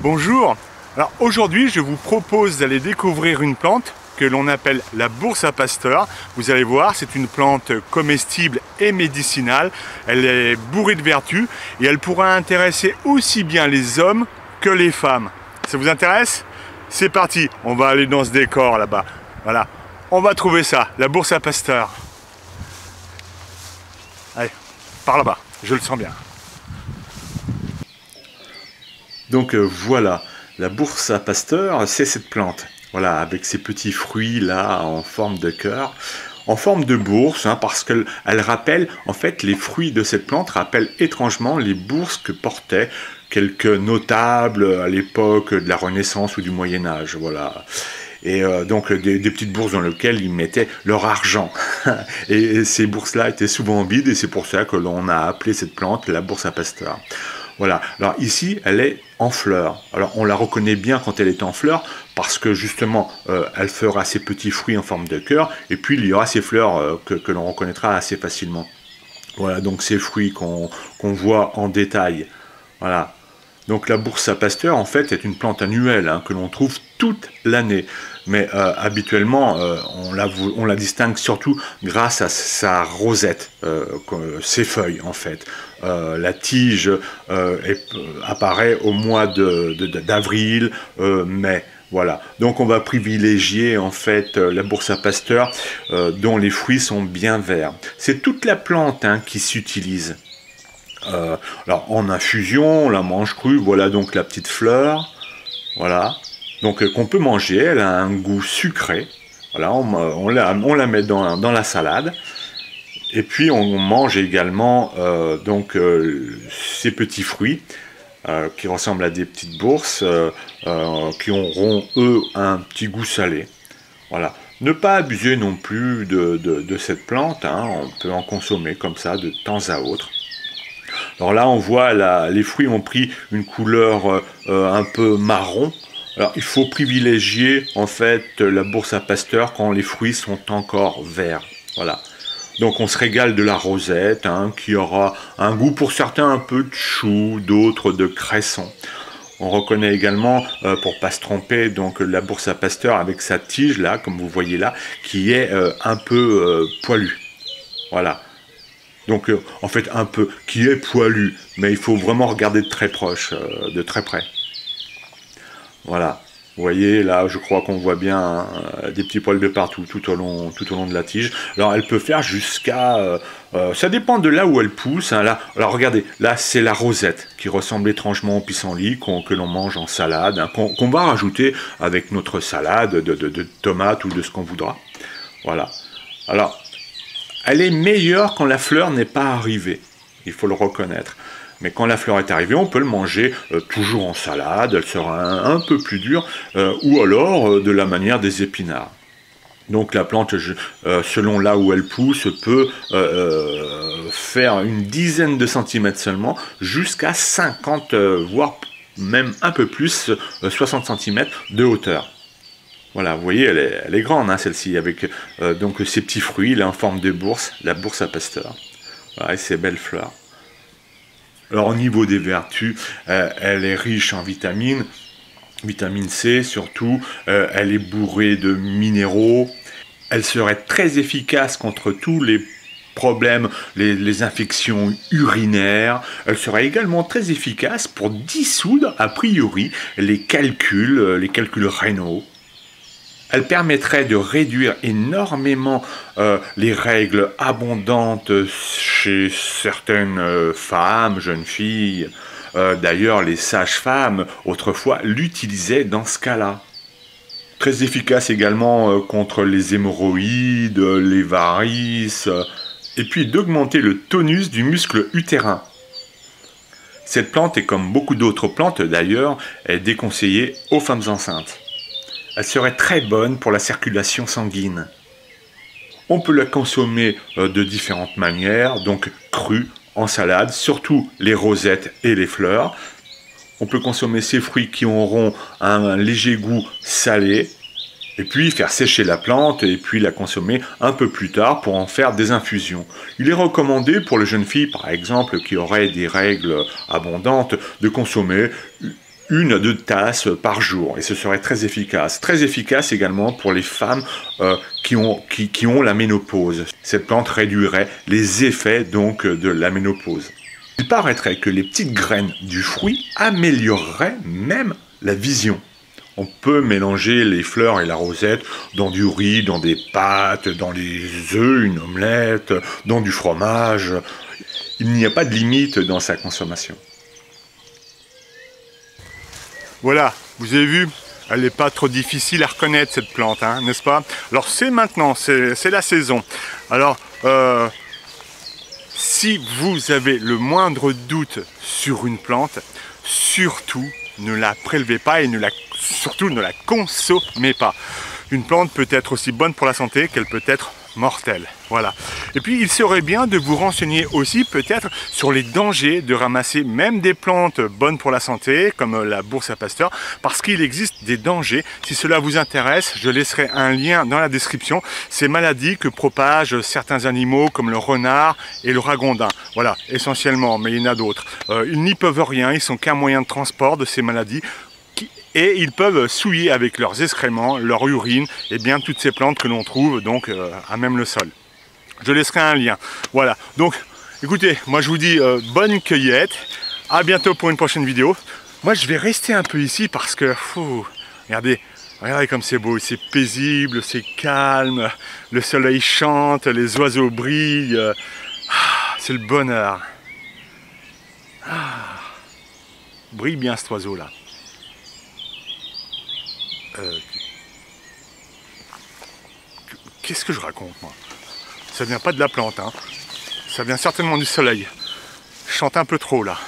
Bonjour. Alors aujourd'hui je vous propose d'aller découvrir une plante que l'on appelle la bourse à Pasteur. Vous allez voir, c'est une plante comestible et médicinale. Elle est bourrée de vertus et elle pourra intéresser aussi bien les hommes que les femmes. Ça vous intéresse? C'est parti, on va aller dans ce décor là-bas. Voilà, on va trouver ça, la bourse à Pasteur. Allez, par là-bas, je le sens bien. Donc voilà, la bourse à Pasteur, c'est cette plante. Voilà, avec ses petits fruits là en forme de cœur, en forme de bourse, hein, parce qu'elle rappelle, en fait, les fruits de cette plante rappellent étrangement les bourses que portaient quelques notables à l'époque de la Renaissance ou du Moyen-Âge. Voilà. Et donc des petites bourses dans lesquelles ils mettaient leur argent. Et ces bourses-là étaient souvent vides et c'est pour ça que l'on a appelé cette plante la bourse à Pasteur. Voilà, alors ici, elle est en fleurs. Alors on la reconnaît bien quand elle est en fleurs parce que justement, elle fera ses petits fruits en forme de cœur et puis il y aura ces fleurs que l'on reconnaîtra assez facilement. Voilà, donc ces fruits qu'on voit en détail. Voilà. Donc la bourse à Pasteur, en fait, est une plante annuelle hein, que l'on trouve toute l'année. Mais habituellement, on la distingue surtout grâce à sa rosette, ses feuilles en fait. La tige apparaît au mois d'avril, mai. Voilà. Donc on va privilégier en fait la bourse à Pasteur dont les fruits sont bien verts. C'est toute la plante hein, qui s'utilise. Alors en infusion, on la mange crue, voilà donc la petite fleur, voilà, donc qu'on peut manger, elle a un goût sucré, voilà, on la met dans la salade, et puis on mange également ces petits fruits qui ressemblent à des petites bourses, qui auront eux un petit goût salé, voilà. Ne pas abuser non plus de cette plante, hein, on peut en consommer comme ça de temps à autre. Alors là, on voit les fruits ont pris une couleur un peu marron. Alors il faut privilégier en fait la bourse à Pasteur quand les fruits sont encore verts. Voilà. Donc on se régale de la rosette, hein, qui aura un goût pour certains un peu de chou, d'autres de cresson. On reconnaît également, pour pas se tromper, donc la bourse à Pasteur avec sa tige là, comme vous voyez là, qui est un peu poilue. Voilà. Donc en fait un peu, qui est poilu, mais il faut vraiment regarder de très proche, de très près. Voilà, vous voyez là, je crois qu'on voit bien hein, des petits poils de partout, tout au long de la tige. Alors elle peut faire jusqu'à, ça dépend de là où elle pousse. Hein, là, alors regardez, là c'est la rosette qui ressemble étrangement au pissenlit que l'on mange en salade, hein, qu'on va rajouter avec notre salade de tomates ou de ce qu'on voudra. Voilà. Alors elle est meilleure quand la fleur n'est pas arrivée, il faut le reconnaître. Mais quand la fleur est arrivée, on peut le manger toujours en salade, elle sera un peu plus dure, ou alors de la manière des épinards. Donc la plante, selon là où elle pousse, peut faire une dizaine de centimètres seulement, jusqu'à 50, voire même un peu plus, 60 centimètres de hauteur. Voilà, vous voyez, elle est grande, hein, celle-ci, avec donc ces petits fruits, là, en forme de bourse, la bourse à Pasteur. Voilà, et ces belles fleurs. Alors, au niveau des vertus, elle est riche en vitamine C surtout, elle est bourrée de minéraux, elle serait très efficace contre tous les problèmes, les infections urinaires. Elle sera également très efficace pour dissoudre, a priori, les calculs rénaux. Elle permettrait de réduire énormément les règles abondantes chez certaines femmes, jeunes filles. D'ailleurs, les sages-femmes, autrefois, l'utilisaient dans ce cas-là. Très efficace également contre les hémorroïdes, les varices, et puis d'augmenter le tonus du muscle utérin. Cette plante, et comme beaucoup d'autres plantes d'ailleurs, est déconseillée aux femmes enceintes. Elle serait très bonne pour la circulation sanguine. On peut la consommer de différentes manières, donc crue, en salade, surtout les rosettes et les fleurs. On peut consommer ces fruits qui auront un léger goût salé, et puis faire sécher la plante et puis la consommer un peu plus tard pour en faire des infusions. Il est recommandé pour les jeunes filles, par exemple, qui auraient des règles abondantes, de consommer 1 à 2 tasses par jour, et ce serait très efficace. Très efficace également pour les femmes qui ont la ménopause. Cette plante réduirait les effets donc de la ménopause. Il paraîtrait que les petites graines du fruit amélioreraient même la vision. On peut mélanger les fleurs et la rosette dans du riz, dans des pâtes, dans des œufs, une omelette, dans du fromage. Il n'y a pas de limite dans sa consommation. Voilà, vous avez vu, elle n'est pas trop difficile à reconnaître cette plante, hein, n'est-ce pas? Alors c'est maintenant, c'est la saison. Alors, si vous avez le moindre doute sur une plante, surtout ne la prélevez pas et surtout ne la consommez pas. Une plante peut être aussi bonne pour la santé qu'elle peut être mortelle. Voilà. Et puis il serait bien de vous renseigner aussi peut-être sur les dangers de ramasser même des plantes bonnes pour la santé comme la bourse à Pasteur, parce qu'il existe des dangers. Si cela vous intéresse, je laisserai un lien dans la description. Ces maladies que propagent certains animaux comme le renard et le ragondin. Voilà, essentiellement, mais il y en a d'autres. Ils n'y peuvent rien, ils sont qu'un moyen de transport de ces maladies. Et ils peuvent souiller avec leurs excréments, leur urine, et bien toutes ces plantes que l'on trouve donc à même le sol. Je laisserai un lien. Voilà, donc écoutez, moi je vous dis bonne cueillette, à bientôt pour une prochaine vidéo. Moi je vais rester un peu ici parce que, regardez comme c'est beau, c'est paisible, c'est calme, le soleil chante, les oiseaux brillent, c'est le bonheur. Brille bien cet oiseau là. Qu'est-ce que je raconte moi? Ça vient pas de la plante, hein. Ça vient certainement du soleil. Je chante un peu trop là.